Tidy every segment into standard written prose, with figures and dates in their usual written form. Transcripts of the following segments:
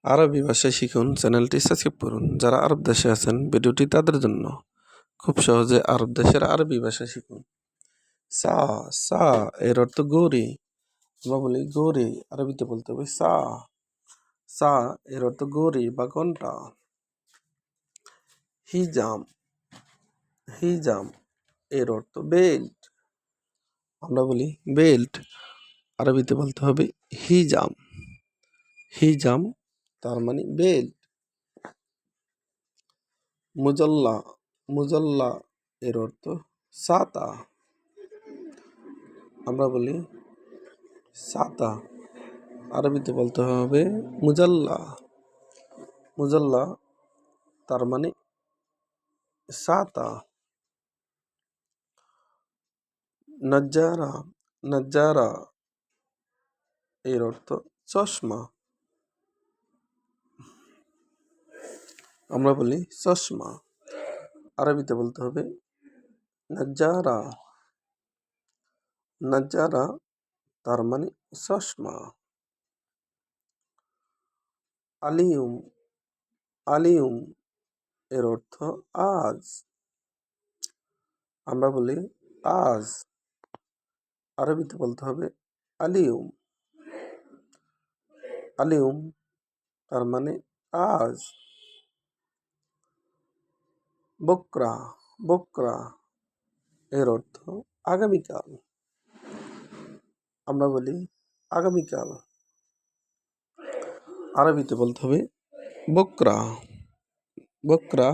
আরবি ভাষা শিখুন চ্যানেলটি সাবস্ক্রাইব করুন। যারা আরব দেশে আছেন ভিডিওটি তাদের জন্য। খুব সহজে আরব দেশের আরবি ভাষা শিখুন। সা সা এর অর্থ গৌরী। আমরা বলি গৌরী, আরবিতে বলতে হবে সা। সা এর অর্থ গৌরী বা ঘন্টা। হিজাম হিজাম এর অর্থ বেল্ট। আমরা বলি বেল্ট, আরবিতে বলতে হবে হিজাম। হিজাম তার মানে বেল্ট। মুজাল্লা মুজাল্লা এর অর্থ ছাতা। আমরা বলি ছাতা, আরবিতে বলতে হবে মুজাল্লা। মুজাল্লা তার মানে ছাতা। নজ্জারা নজ্জারা এর অর্থ চশমা। আমরা বলি চশমা, আরবিতে বলতে হবে নজ্জারা। নজ্জারা তার মানে চশমা। আলিয়ুম আলিয়ুম এর অর্থ আজ। আমরা বলি আজ, আরবিতে বলতে হবে আলিয়ুম। আলিয়ুম তার মানে আজ। বকরা বকরা এর অর্থ আগামীকাল। আমরা বলি আগামীকাল, আরবিতে বলতে হবে বকরা। বকরা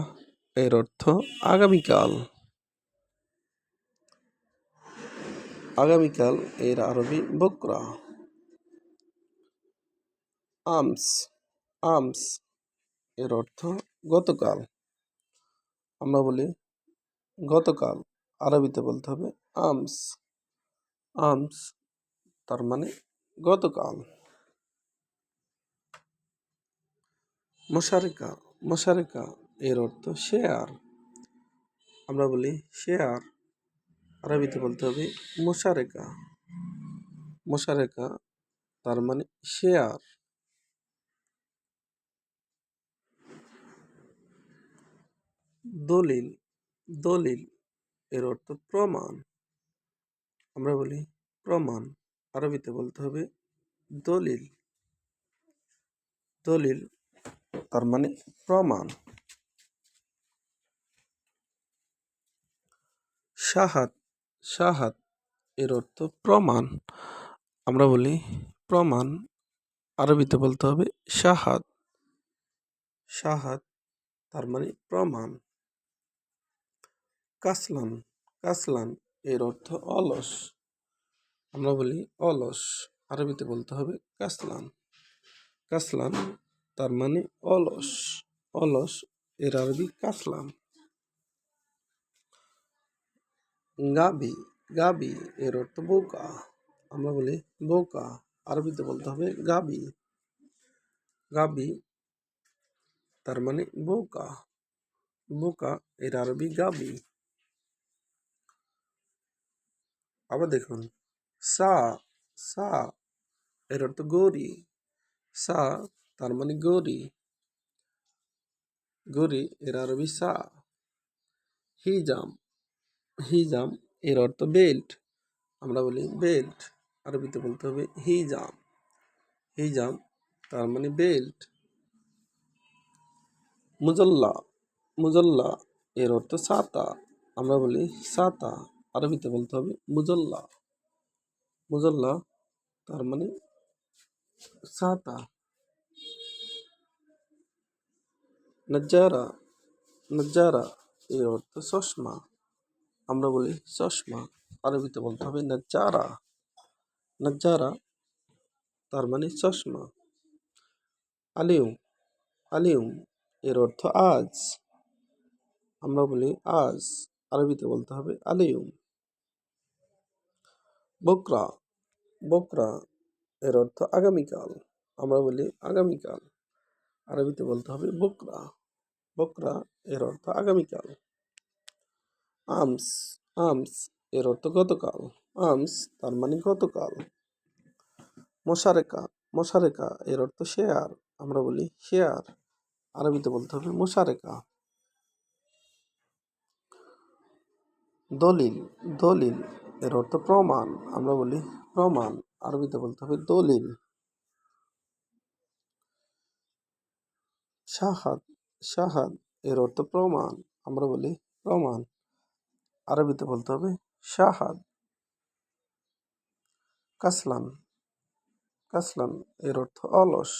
এর অর্থ আগামীকাল। আগামীকাল এর আরবি বকরা। আমস আমস এর অর্থ গতকাল। আমরা বলি গতকাল, আরবিতে বলতে হবে আমস। আমস তার মানে গতকাল। মশারেকা মশারেকা এর অর্থ শেয়ার। আমরা বলি শেয়ার, আরবিতে বলতে হবে মোশারেকা। মোশারেকা তার মানে শেয়ার। দলিল দলিল এর অর্থ প্রমাণ। আমরা বলি প্রমাণ, আরবিতে বলতে হবে দলিল। দলিল তার মানে প্রমাণ। শাহাদ শাহাদ এর অর্থ প্রমাণ। আমরা বলি প্রমাণ, আরবিতে বলতে হবে শাহাদ। শাহাদ তার মানে প্রমাণ। কাসলান কাসলান এর অর্থ অলস। আমরা বলি অলস, আরবিতে বলতে হবে কাসলান। কাসলান তার মানে অলস। অলস এর আরবি কাসলান। গাবি গাবি এর অর্থ বোকা। আমরা বলি বোকা, আরবিতে বলতে হবে গাবি। গাবি তার মানে বোকা। বোকা এর আরবি গাবি। আবার দেখুন সা সা এর অর্থ গৌরী। সা তার মানে গৌরী। গৌরী এর আরবি সা। হিজাম হিজাম এর অর্থ বেল্ট। আমরা বলি বেল্ট, আরবিতে বলতে হবে হিজাম। হিজাম তার মানে বেল্ট। মুজল্লা মুজল্লা এর অর্থ ছাতা। আমরা বলি ছাতা, আরবিতে বলতে হবে মুজল্লা। মুজল্লা তার মানে ছাতা। নজ্জারা নজ্জারা এর অর্থ চশমা। আমরা বলি চশমা, আরবিতে বলতে হবে নজ্জারা। নজ্জারা তার মানে চশমা। আলিয়ুম আলিয়ুম এর অর্থ আজ। আমরা বলি আজ, আরবিতে বলতে হবে আলিয়ুম। বকরা বকরা এর অর্থ আগামীকাল। আমরা বলি আগামীকাল, আরবিতে বলতে হবে বকরা। বকরা এর অর্থ আগামীকাল। আমস আমস এর অর্থ গতকাল। আমস তার মানে গতকাল। মশারেকা মশারেকা এর অর্থ শেয়ার। আমরা বলি শেয়ার, আরবিতে বলতে হবে মুশারেকা। দলিল, দলিল এর অর্থ প্রমাণ, আমরা বলি প্রমাণ, আরবিতে বলতে হবে দলিল। শাহাদ, শাহাদ এর অর্থ প্রমাণ, আমরা বলি প্রমাণ, আরবিতে বলতে হবে শাহাদ। কাসলান, কাসলান এর অর্থ অলস,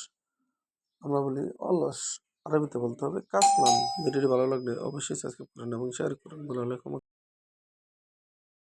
আমরা বলি অলস, আরবিতে বলতে হবে কাসলান। ভিডিওটি ভালো লাগলে অবশ্যই সাবস্ক্রাইব করুন এবং শেয়ার করুন। ভালো হলে